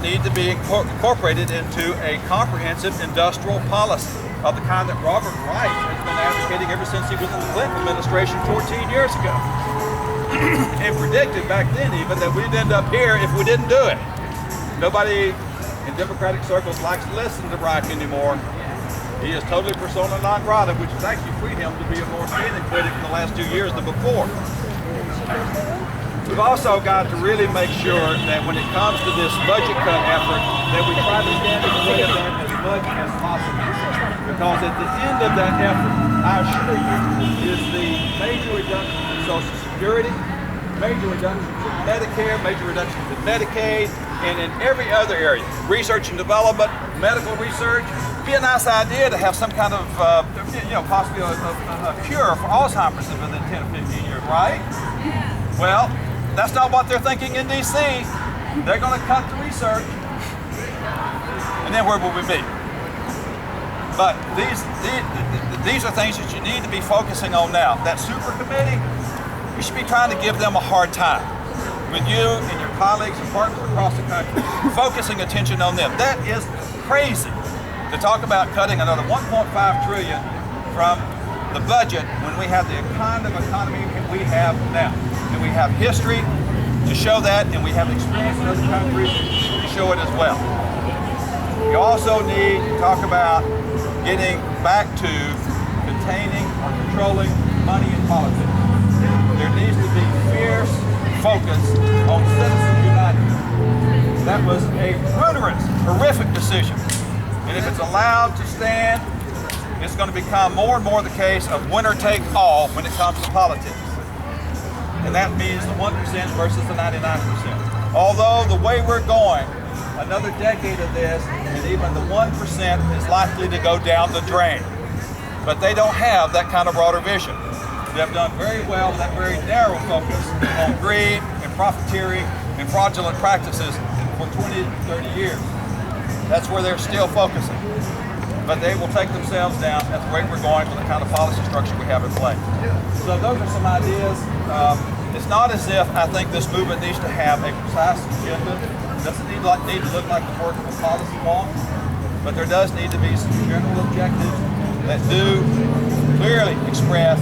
that need to be incorporated into a comprehensive industrial policy of the kind that Robert Reich has been advocating ever since he was in the Clinton administration 14 years ago. And predicted back then even that we'd end up here if we didn't do it. Nobody in Democratic circles likes to listen to Reich anymore. He is totally persona non grata, which has actually freed him to be a more scathing critic in the last 2 years than before. We've also got to really make sure that when it comes to this budget cut effort, that we try to stand in the way of that as much as possible. Because at the end of that effort, I assure you, is the major reductions in Social Security, major reductions in Medicare, major reductions in Medicaid, and in every other area. Research and development, medical research. It'd be a nice idea to have some kind of, possibly a cure for Alzheimer's within 10 or 15 years, right? Well, that's not what they're thinking in D.C. They're going to cut the research. And then where will we be? But these are things that you need to be focusing on now. That super committee, you should be trying to give them a hard time. With you and your colleagues and partners across the country, focusing attention on them. That is crazy to talk about cutting another $1.5 trillion from the budget when we have the kind of economy we have now. And we have history to show that, and we have experience in other countries to show it as well. You also need to talk about getting back to containing or controlling money in politics. There needs to be fierce focus on Citizens United. That was a murderous, horrific decision. And if it's allowed to stand, it's going to become more and more the case of winner take all when it comes to politics. And that means the 1% versus the 99%. Although the way we're going, another decade of this, and even the 1% is likely to go down the drain. But they don't have that kind of broader vision. They've done very well with that very narrow focus on greed and profiteering and fraudulent practices for 20, 30 years. That's where they're still focusing. But they will take themselves down at the rate we're going with the kind of policy structure we have in place. So those are some ideas. It's not as if I think this movement needs to have a precise agenda. It doesn't need to look like the work of a policy wonk, but there does need to be some general objectives that do clearly express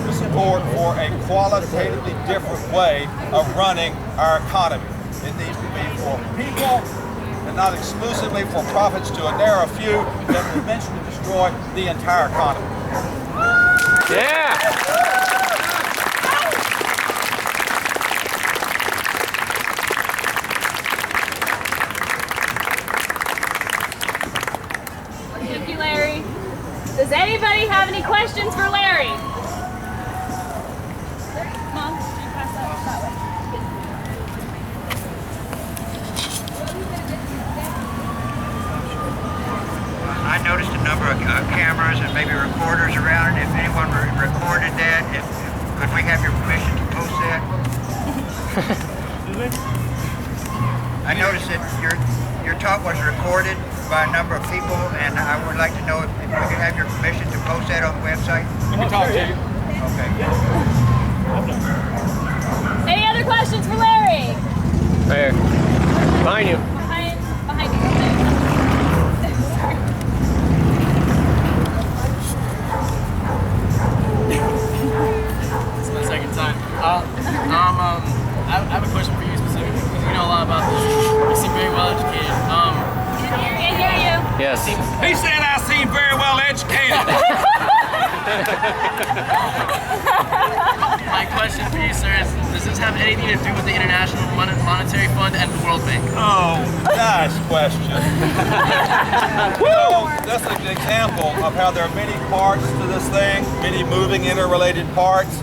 the support for a qualitatively different way of running our economy. It needs to be for people and not exclusively for profits to a narrow few that will eventually destroy the entire economy. Yeah! Thank you, Larry. Does anybody have any questions for Larry? Mom, can you pass that way? I noticed a number of cameras and maybe recorders around, and if anyone recorded that, could we have your permission to post that? I noticed that your talk was recorded by a number of people, and I would like to know if we could have your permission to post that on the website. We can talk to you. Okay. Any other questions for Larry? Right here. Behind you. Behind you. Sorry. This is my second time. I have a question for you specifically, because you know a lot about this. You seem very well educated. Can't hear you. Yes. He said I seem very well educated. My question for you, sir, is does this have anything to do with the International Monetary Fund and the World Bank? Oh, nice question. Well, that's an example of how there are many parts to this thing, many moving, interrelated parts.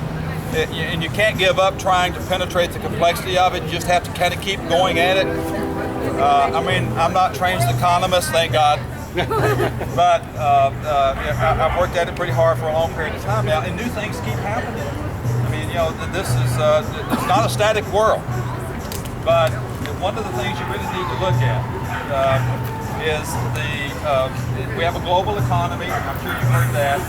And you can't give up trying to penetrate the complexity of it. You just have to kind of keep going at it. I mean, I'm not trained as an economist, thank God. But I've worked at it pretty hard for a long period of time now, and new things keep happening. I mean, this is it's not a static world. But one of the things you really need to look at is we have a global economy. I'm sure you've heard that.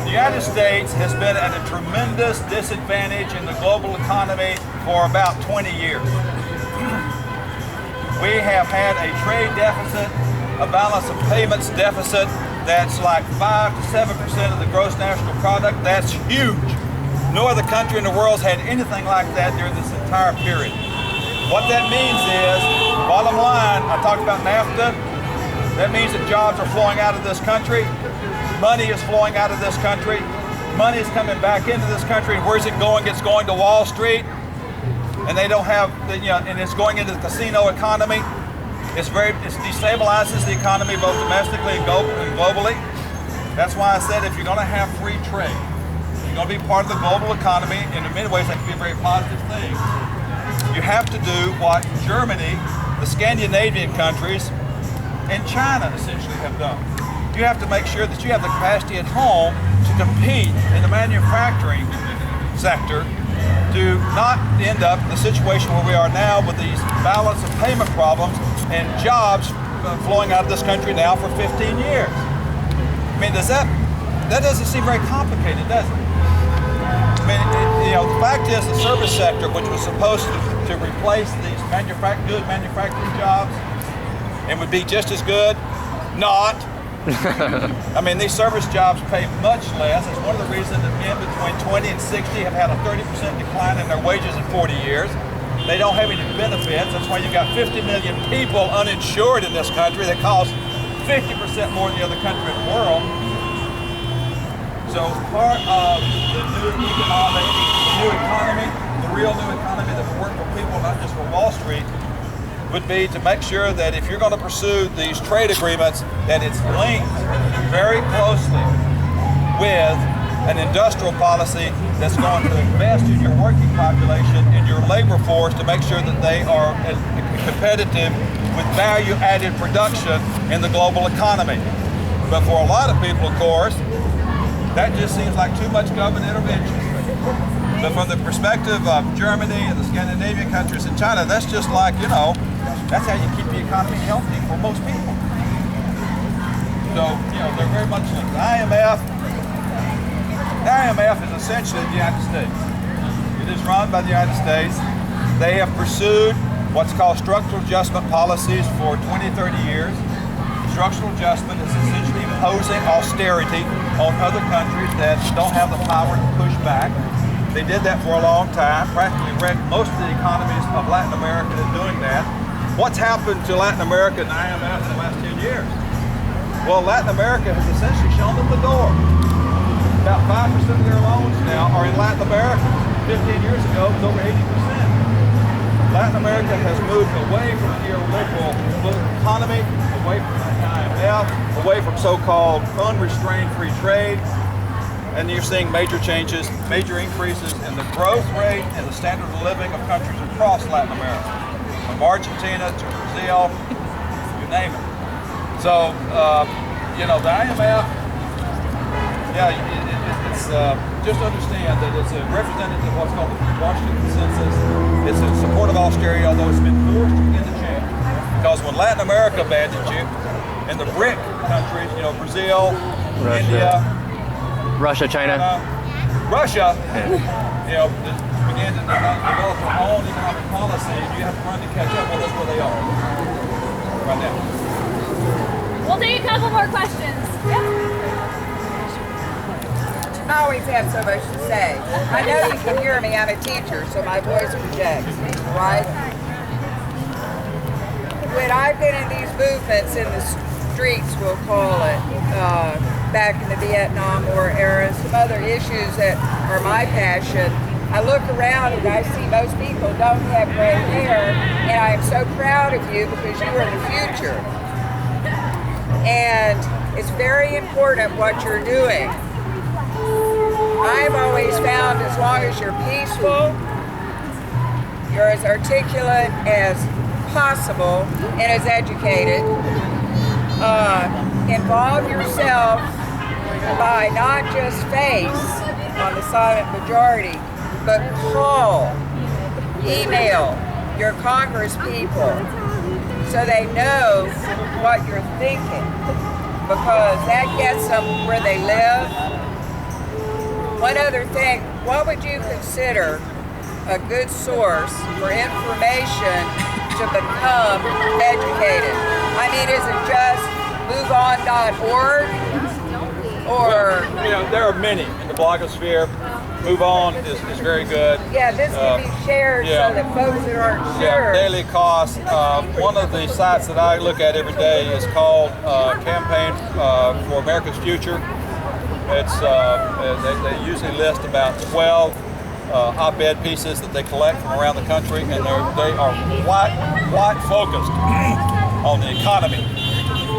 The United States has been at a tremendous disadvantage in the global economy for about 20 years. We have had a trade deficit, a balance of payments deficit that's like 5 to 7% of the gross national product. That's huge. No other country in the world has had anything like that during this entire period. What that means is, bottom line, I talked about NAFTA. That means that jobs are flowing out of this country. Money is flowing out of this country. Money is coming back into this country. And where's it going? It's going to Wall Street. And they don't have, and it's going into the casino economy. It destabilizes the economy both domestically and globally. That's why I said if you're going to have free trade, you're going to be part of the global economy, and in many ways that can be a very positive thing. You have to do what Germany, the Scandinavian countries, and China essentially have done. You have to make sure that you have the capacity at home to compete in the manufacturing sector to not end up in the situation where we are now with these balance of payment problems and jobs flowing out of this country now for 15 years. I mean, that doesn't seem very complicated, does it? I mean, the fact is the service sector, which was supposed to replace these good manufacturing jobs and would be just as good, not. I mean, these service jobs pay much less. It's one of the reasons that men between 20 and 60 have had a 30% decline in their wages in 40 years. They don't have any benefits. That's why you've got 50 million people uninsured in this country that cost 50% more than the other country in the world. So part of the new economy, the real new economy that will work for people, not just for Wall Street, would be to make sure that if you're going to pursue these trade agreements, that it's linked very closely with an industrial policy that's going to invest in your working population, in your labor force, to make sure that they are competitive with value-added production in the global economy. But for a lot of people, of course, that just seems like too much government intervention. But from the perspective of Germany and the Scandinavian countries and China, that's just like, that's how you keep the economy healthy for most people. So, they're very much linked. The IMF is essentially the United States. It is run by the United States. They have pursued what's called structural adjustment policies for 20, 30 years. Structural adjustment is essentially imposing austerity on other countries that don't have the power to push back. They did that for a long time, practically wrecked most of the economies of Latin America in doing that. What's happened to Latin America and the IMF in the last 10 years? Well, Latin America has essentially shown them the door. About 5% of their loans now are in Latin America. 15 years ago, it was over 80%. Latin America has moved away from the neoliberal economy, away from the IMF, away from so-called unrestrained free trade, and you're seeing major changes, major increases in the growth rate and the standard of living of countries across Latin America, from Argentina to Brazil, you name it. So, the IMF, it's just understand that it's a representative of what's called the Washington Consensus. It's in support of austerity, although it's been forced to begin to change. Because when Latin America abandoned you, and the BRIC countries, Brazil, Russia. India, Russia, China. Russia, began to develop their own economic policy, and you have to run to catch up. Well, that's where they are right now. We'll take a couple more questions. Yep. I always have so much to say. I know you can hear me. I'm a teacher, so my voice projects, right? When I've been in these movements in the streets, we'll call it, back in the Vietnam War era, some other issues that are my passion, I look around and I see most people don't have gray hair, and I am so proud of you because you are the future. And it's very important what you're doing. I've always found as long as you're peaceful, you're as articulate as possible and as educated, involve yourself by not just face on the silent majority, but call, email your Congress people so they know what you're thinking, because that gets them where they live. One other thing, what would you consider a good source for information to become educated? I mean, is it just moveon.org? Or there are many in the blogosphere. Move On is very good. yeah, this can be shared so that folks that aren't sure. Daily Cost. One of the sites that I look at every day is called Campaign for America's Future. It's they usually list about 12 op-ed pieces that they collect from around the country, and they are wide focused on the economy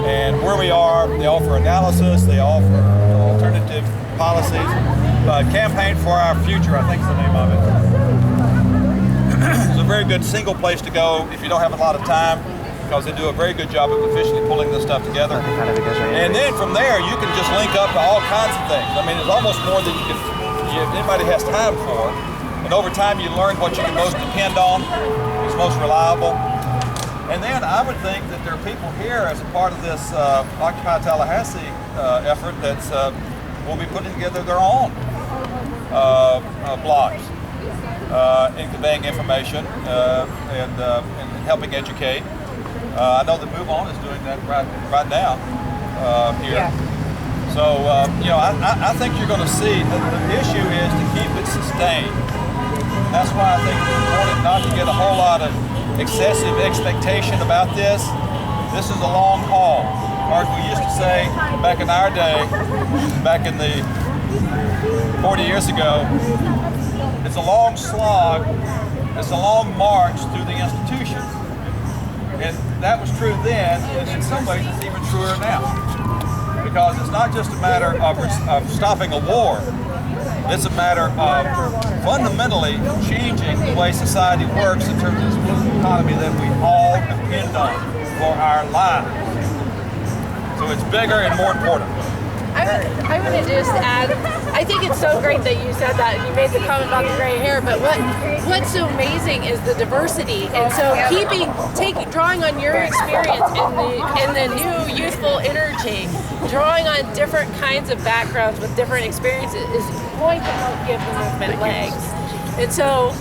and where we are. They offer analysis. They offer alternative policies. Campaign for Our Future, I think is the name of it. It's a very good single place to go if you don't have a lot of time, because they do a very good job of efficiently pulling this stuff together. And then from there, you can just link up to all kinds of things. I mean, it's almost more than anybody has time for. And over time, you learn what you can most depend on, is most reliable. And then I would think that there are people here as a part of this Occupy Tallahassee effort that's will be putting together their own blogs in conveying information and helping educate. I know that Move On is doing that right now here. Yeah. So I think you're going to see that the issue is to keep it sustained. That's why I think it's important not to get a whole lot of excessive expectation about this. This is a long haul. Or as we used to say back in our day, back in the 40 years ago, it's a long slog, it's a long march through the institutions. And that was true then, and in some ways it's even truer now. Because it's not just a matter of stopping a war, it's a matter of fundamentally changing the way society works in terms of this political economy that we all depend on for our lives. So it's bigger and more important. I want to just add, I think it's so great that you said that and you made the comment about the gray hair, but what's so amazing is the diversity. And so drawing on your experience in the new youthful energy, drawing on different kinds of backgrounds with different experiences is going to help give the movement legs. And so,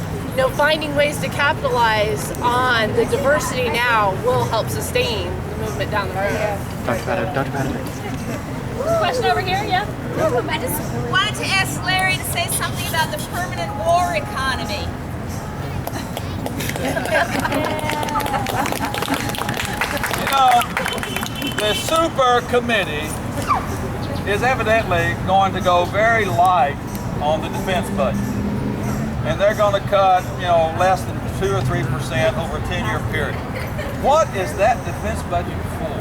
finding ways to capitalize on the diversity now will help sustain the movement down the road. Dr. Patrick. Question over here, yeah? I just wanted to ask Larry to say something about the permanent war economy. The super committee is evidently going to go very light on the defense budget. And they're going to cut, less than 2 or 3% over a 10-year period. What is that defense budget for?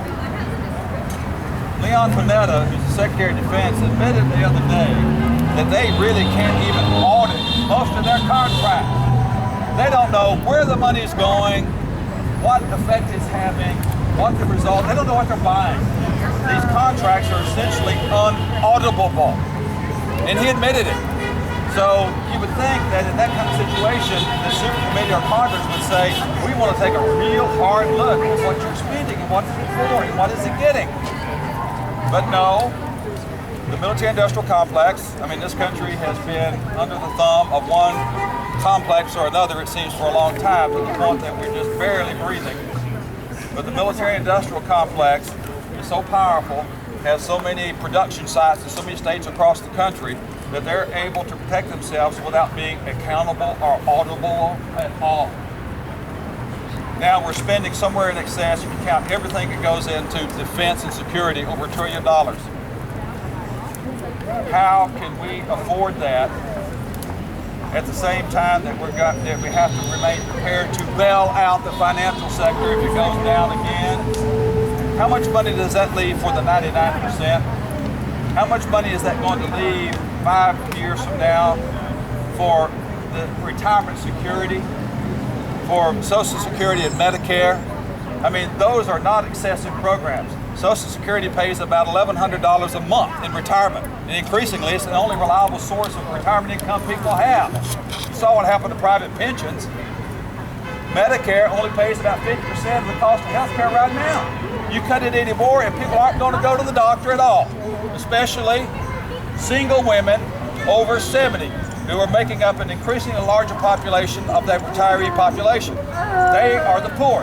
Leon Panetta, who's the Secretary of Defense, admitted the other day that they really can't even audit most of their contracts. They don't know where the money's going, what effect it's having, what the result. They don't know what they're buying. These contracts are essentially unauditable, and he admitted it. So you would think that in that kind of situation, the super committee or Congress would say, we want to take a real hard look at what you're spending and what it's for and what is it getting. But no, the military-industrial complex, this country has been under the thumb of one complex or another, it seems, for a long time, to the point that we're just barely breathing. But the military-industrial complex is so powerful, has so many production sites in so many states across the country, that they're able to protect themselves without being accountable or auditable at all. Now we're spending somewhere in excess, if you count everything that goes into defense and security, over $1 trillion. How can we afford that at the same time that we have to remain prepared to bail out the financial sector if it goes down again? How much money does that leave for the 99%? How much money is that going to leave 5 years from now for the retirement security, for Social Security and Medicare? Those are not excessive programs. Social Security pays about $1,100 a month in retirement, and increasingly it's the only reliable source of retirement income people have. You saw what happened to private pensions. Medicare only pays about 50% of the cost of health care right now. You cut it anymore and people aren't going to go to the doctor at all, especially single women over 70. who are making up an increasingly larger population of that retiree population. They are the poor,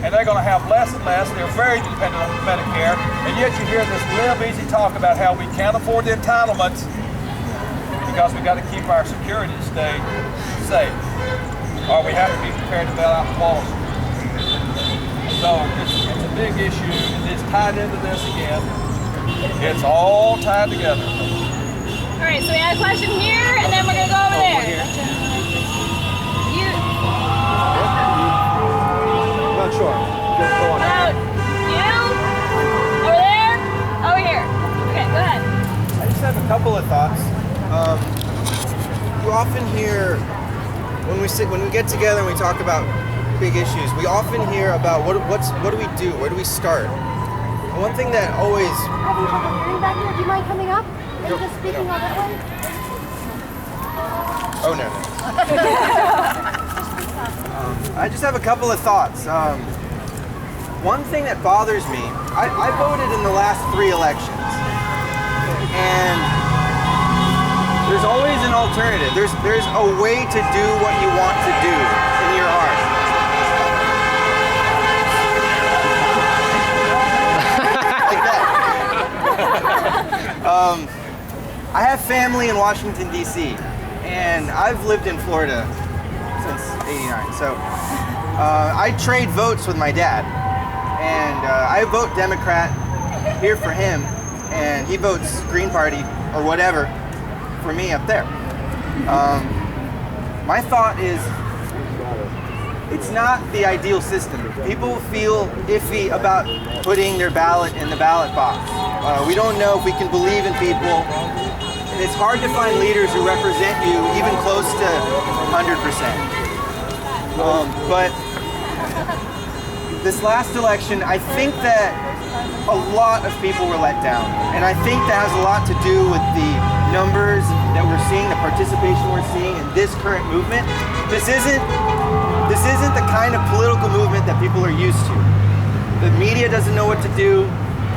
and they're going to have less and less. They're very dependent on Medicare, and yet you hear this real easy talk about how we can't afford the entitlements because we got to keep our security state safe, or we have to be prepared to bail out the walls. So it's a big issue, and it's tied into this again. It's all tied together. All right, so we had a question here, and then we're going to go over there. You. I'm not sure. Just go on. About you? Over there? Over here. Okay, go ahead. I just have a couple of thoughts. You often hear when we get together and we talk about big issues, we often hear about what do we do? Where do we start? And one thing that always Have you had a hearing back here? Do you mind coming up? Are you just speaking all that way? Oh no. I just have a couple of thoughts. One thing that bothers me, I voted in the last 3 elections, and there's always an alternative. There's a way to do what you want to do in your heart. Like that. I have family in Washington, D.C., and I've lived in Florida since '89. So I trade votes with my dad, and I vote Democrat here for him, and he votes Green Party or whatever for me up there. My thought is, it's not the ideal system. People feel iffy about putting their ballot in the ballot box. We don't know if we can believe in people. And it's hard to find leaders who represent you even close to 100%. But this last election, I think that a lot of people were let down. And I think that has a lot to do with the numbers that we're seeing, the participation we're seeing in this current movement. This isn't the kind of political movement that people are used to. The media doesn't know what to do.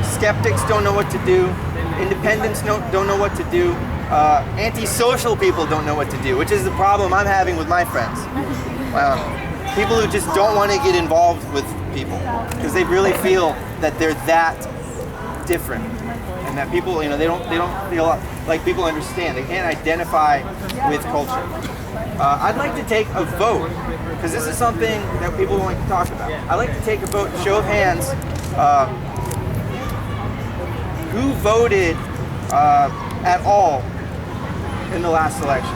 Skeptics don't know what to do. Independents don't know what to do. Antisocial people don't know what to do, which is the problem I'm having with my friends. People who just don't want to get involved with people because they really feel that they're that different, and that people, they don't feel like people understand. They can't identify with culture. I'd like to take a vote, because this is something that people want to talk about. I'd like to take a vote, show of hands. Who voted at all in the last election?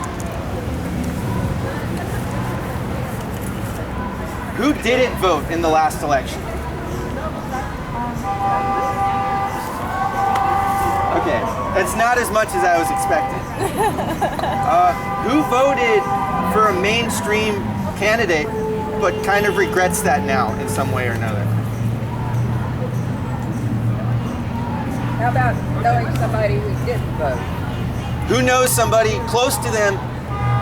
Who didn't vote in the last election? Okay, that's not as much as I was expecting. Who voted for a mainstream candidate but kind of regrets that now in some way or another? How about knowing somebody who didn't vote? Who knows somebody close to them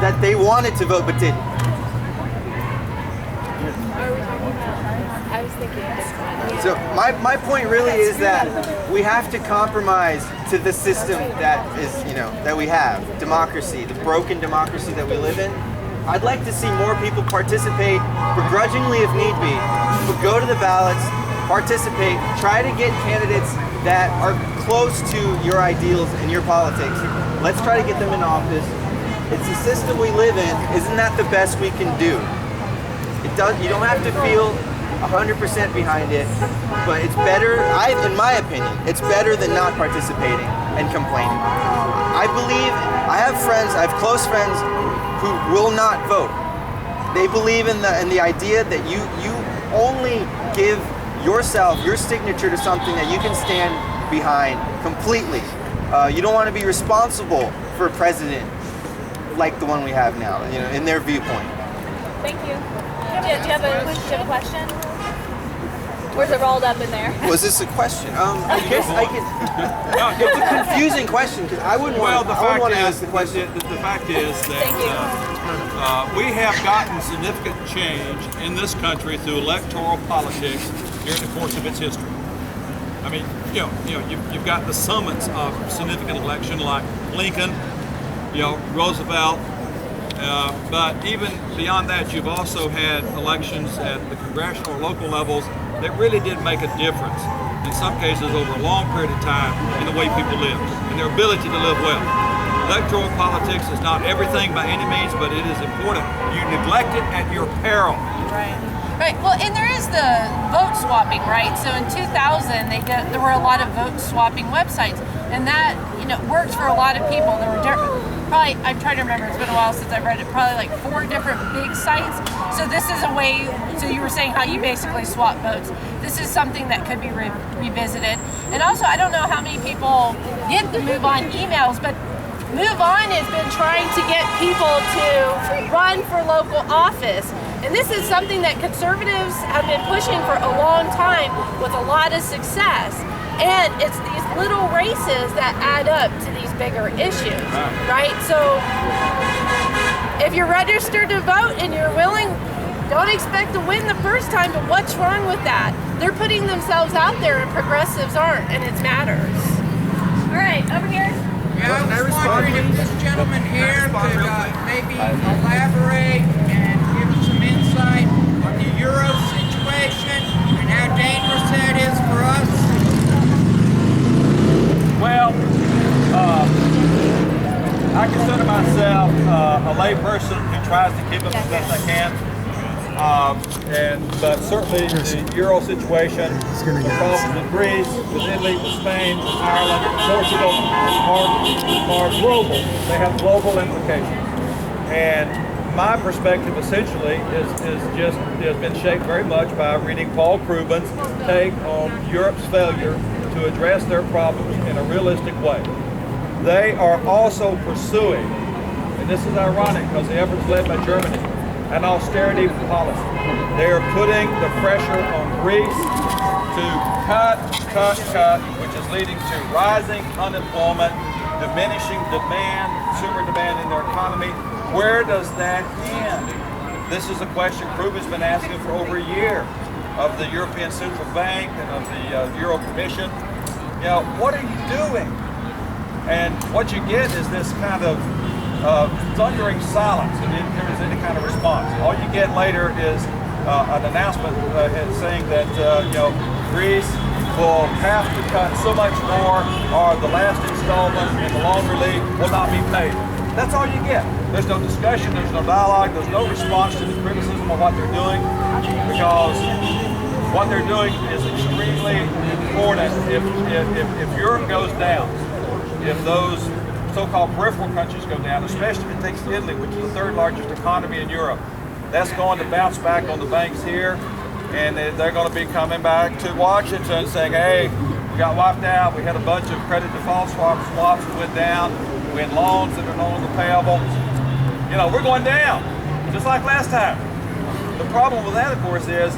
that they wanted to vote but didn't? I was thinking this one. So my point really is that we have to compromise to the system that is, that we have. Democracy, the broken democracy that we live in. I'd like to see more people participate, begrudgingly if need be, but go to the ballots, participate, try to get candidates that are close to your ideals and your politics. Let's try to get them in office. It's the system we live in. Isn't that the best we can do? You don't have to feel 100% behind it, but it's better, in my opinion, it's better than not participating and complaining. I have close friends who will not vote. They believe in the idea that you only give yourself, your signature to something that you can stand behind completely. You don't want to be responsible for a president like the one we have now, in their viewpoint. Thank you. Do you have a question? Where's it rolled up in there? Was this a question? I guess I could. It's a confusing question because I wouldn't want to ask the question. The fact is that we have gotten significant change in this country through electoral politics during the course of its history. I mean, you've got the summits of significant election like Lincoln, Roosevelt, But even beyond that, you've also had elections at the congressional or local levels that really did make a difference, in some cases over a long period of time, in the way people live and their ability to live well. Electoral politics is not everything by any means, but it is important. You neglect it at your peril. Right. Right. Well, and there is the vote swapping, right? So in 2000, there were a lot of vote swapping websites, and that worked for a lot of people. There were probably, I'm trying to remember, it's been a while since I've read it, probably like 4 different big sites. So this is a way. So you were saying how you basically swap votes. This is something that could be revisited. And also, I don't know how many people get the Move On emails, but Move On has been trying to get people to run for local office. And this is something that conservatives have been pushing for a long time with a lot of success. And it's these little races that add up to these bigger issues, right? So if you're registered to vote and you're willing, don't expect to win the first time, but what's wrong with that? They're putting themselves out there and progressives aren't, and it matters. All right, over here. Yeah, I was wondering if this gentleman here could maybe elaborate and give some insight on the Euro situation and how dangerous that is for us. Well, I consider myself a lay person who tries to keep up as best I can. But certainly the Euro situation, the problems in Greece, with Italy, with Spain, with Ireland, with Portugal, are global. They have global implications. And my perspective essentially has been shaped very much by reading Paul Krugman's take on Europe's failure to address their problems in a realistic way. They are also pursuing, and this is ironic because the effort is led by Germany, an austerity policy. They are putting the pressure on Greece to cut, which is leading to rising unemployment, diminishing demand, consumer demand in their economy. Where does that end? This is a question Krugman's been asking for over a year of the European Central Bank and of the Euro Commission. What are you doing? And what you get is this kind of thundering silence, and if there is any kind of response. All you get later is an announcement saying that Greece will have to cut so much more, or the last installment in the loan relief will not be paid. That's all you get. There's no discussion, there's no dialogue, there's no response to the criticism of what they're doing, because what they're doing is extremely important. If Europe goes down, if those so-called peripheral countries go down, especially if it takes Italy, which is the 3rd largest economy in Europe, that's going to bounce back on the banks here, and they're going to be coming back to Washington saying, hey, we got wiped out, we had a bunch of credit default swaps that went down, we had loans that are no longer payable. We're going down, just like last time. The problem with that, of course, is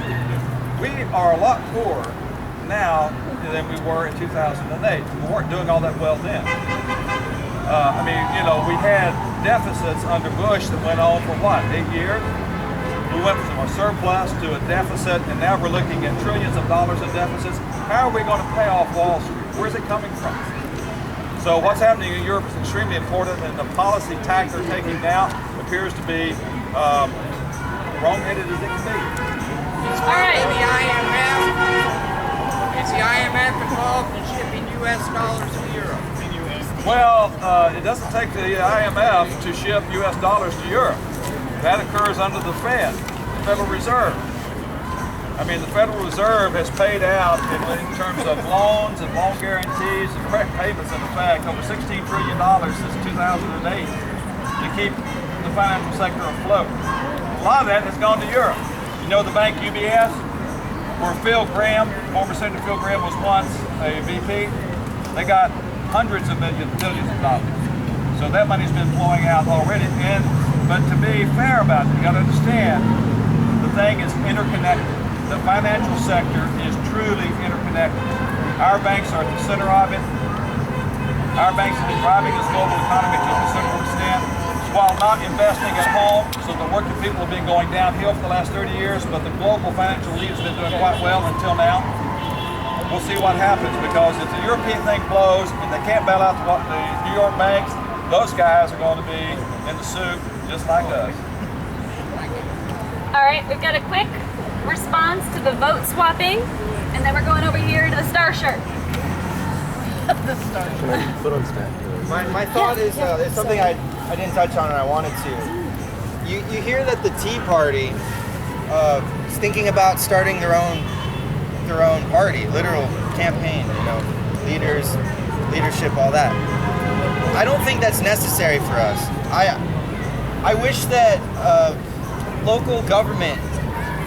we are a lot poorer now than we were in 2008. We weren't doing all that well then. We had deficits under Bush that went on for 8 years? We went from a surplus to a deficit, and now we're looking at trillions of dollars in deficits. How are we going to pay off Wall Street? Where's it coming from? So what's happening in Europe is extremely important, and the policy tack they're taking now appears to be wrong-headed as it can be. All right. Is the IMF involved in shipping U.S. dollars to Europe? Well, it doesn't take the IMF to ship U.S. dollars to Europe. That occurs under the Fed, the Federal Reserve. The Federal Reserve has paid out in terms of loans and loan guarantees and direct payments, in fact, over $16 trillion since 2008 to keep the financial sector afloat. A lot of that has gone to Europe. The bank UBS, where former Senator Phil Gramm was once a VP, they got hundreds of billions of dollars. So that money's been flowing out already. But to be fair about it, you got to understand, the thing is interconnected. The financial sector is truly interconnected. Our banks are at the center of it. Our banks have been driving this global economy to a considerable extent, while not investing at home. So the working people have been going downhill for the last 30 years, but the global financial elite has been doing quite well until now. We'll see what happens, because if the European thing blows and they can't bail out the New York banks, those guys are going to be in the soup just like us. All right, we've got a quick response to the vote swapping, and then we're going over here to the star shirt. My thought is something I didn't touch on and I wanted to. You hear that the Tea Party is thinking about starting their own party, literal campaign, leadership, all that. I don't think that's necessary for us. I wish that local government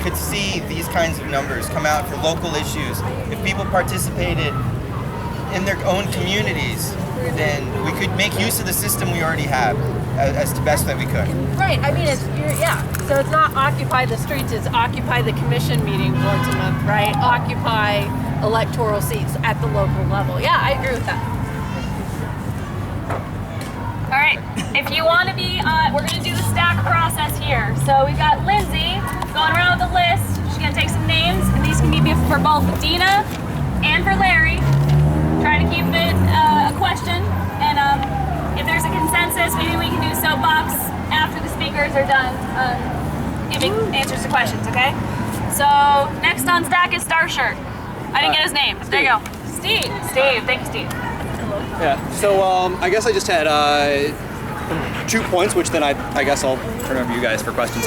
could see these kinds of numbers come out for local issues. If people participated in their own communities, then we could make use of the system we already have as the best that we could. Right. I mean, so it's not occupy the streets, it's occupy the commission meeting once a month, right? Occupy electoral seats at the local level. Yeah, I agree with that. All right, if you want to be, we're going to do the stack process here. So we've got Lindsay going around with the list. She's going to take some names, and these can be for both Dina and for Larry. Try to keep it a question, and if there's a consensus, maybe we can do soapbox after the speakers are done giving answers to questions, okay? So next on stack is Star Shirt. I didn't get his name. There you go. Steve. Thank you, Steve. Yeah, so I guess I just had 2 points, which then I guess I'll turn over to you guys for questions.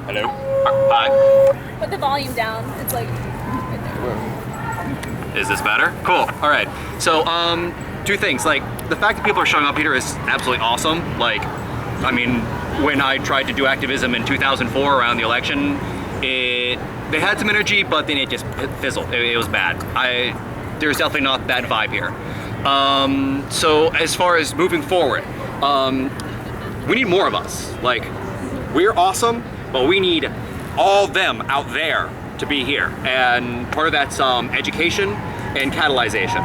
Hello? Hi. Put the volume down. It's like right there. Is this better? Cool. All right. So, 2 things. Like, the fact that people are showing up here is absolutely awesome. Like, I mean, when I tried to do activism in 2004 around the election, they had some energy, but then it fizzled. It was bad. There's definitely not that vibe here. So as far as moving forward, we need more of us. Like, we're awesome, but we need all them out there to be here. And part of that's education and catalyzation.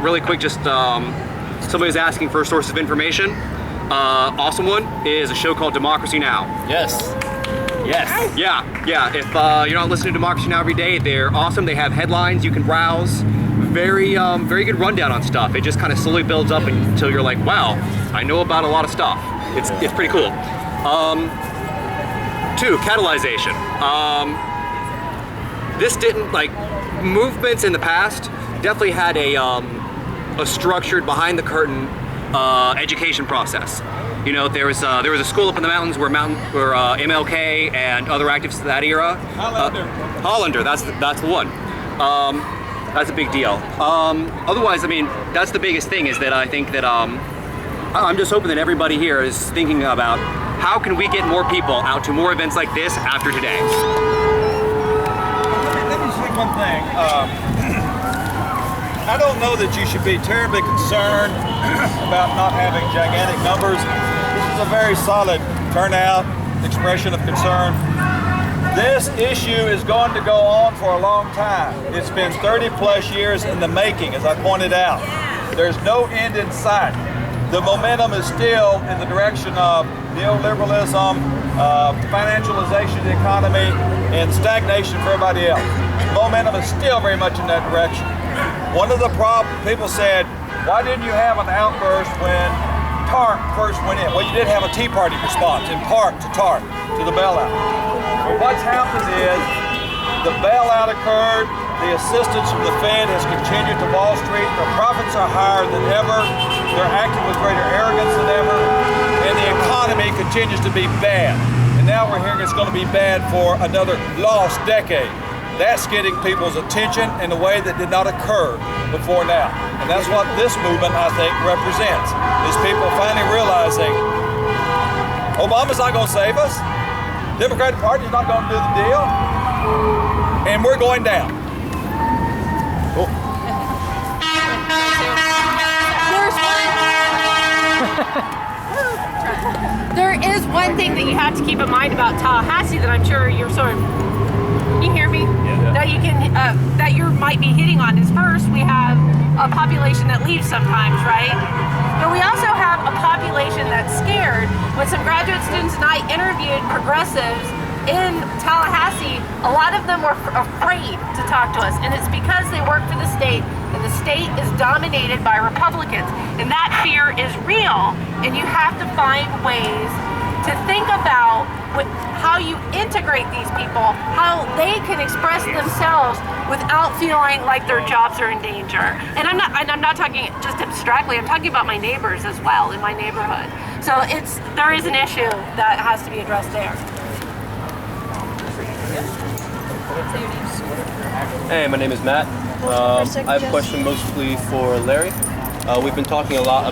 Really quick, just somebody was asking for a source of information. Awesome one is a show called Democracy Now! Yes. Yes. Yeah. If you're not listening to Democracy Now! Every day, they're awesome. They have headlines you can browse. Very good rundown on stuff. It just kind of slowly builds up until you're like, wow, I know about a lot of stuff. It's pretty cool. 2, catalyzation. This didn't, like, movements in the past definitely had a structured behind the curtain education process. You know, there was a school up in the mountains where MLK and other activists of that era. Hollander, that's the one. That's a big deal. Otherwise, I mean, that's the biggest thing, is that I think that I'm just hoping that everybody here is thinking about how can we get more people out to more events like this after today. Let me say one thing. I don't know that you should be terribly concerned about not having gigantic numbers. This is a very solid turnout, expression of concern. This issue is going to go on for a long time. It's been 30 plus years in the making, as I pointed out. There's no end in sight. The momentum is still in the direction of neoliberalism, financialization of the economy, and stagnation for everybody else. Momentum is still very much in that direction. One of the problems, people said, why didn't you have an outburst when TARP first went in? Well, you did have a Tea Party response, in part to TARP, to the bailout. But what's happened is the bailout occurred, the assistance from the Fed has continued to Wall Street, their profits are higher than ever, they're acting with greater arrogance than ever, and the economy continues to be bad. And now we're hearing it's going to be bad for another lost decade. That's getting people's attention in a way that did not occur before now. And that's what this movement, I think, represents, is people finally realizing Obama's not going to save us, Democratic Party's not going to do the deal, and we're going down. Cool. There is one thing that you have to keep in mind about Tallahassee that I'm sure you're sort of, can you hear me? Yeah. That you might be hitting on is, first, we have a population that leaves sometimes, right? But we also have a population that's scared. When some graduate students and I interviewed progressives in Tallahassee, a lot of them were afraid to talk to us, and it's because they work for the state and the state is dominated by Republicans. And that fear is real, and you have to find ways to think about how you integrate these people, how they can express themselves without feeling like their jobs are in danger. And I'm not talking just abstractly, I'm talking about my neighbors as well in my neighborhood. So there is an issue that has to be addressed there. Hey, my name is Matt. I have a question mostly for Larry. We've been talking a lot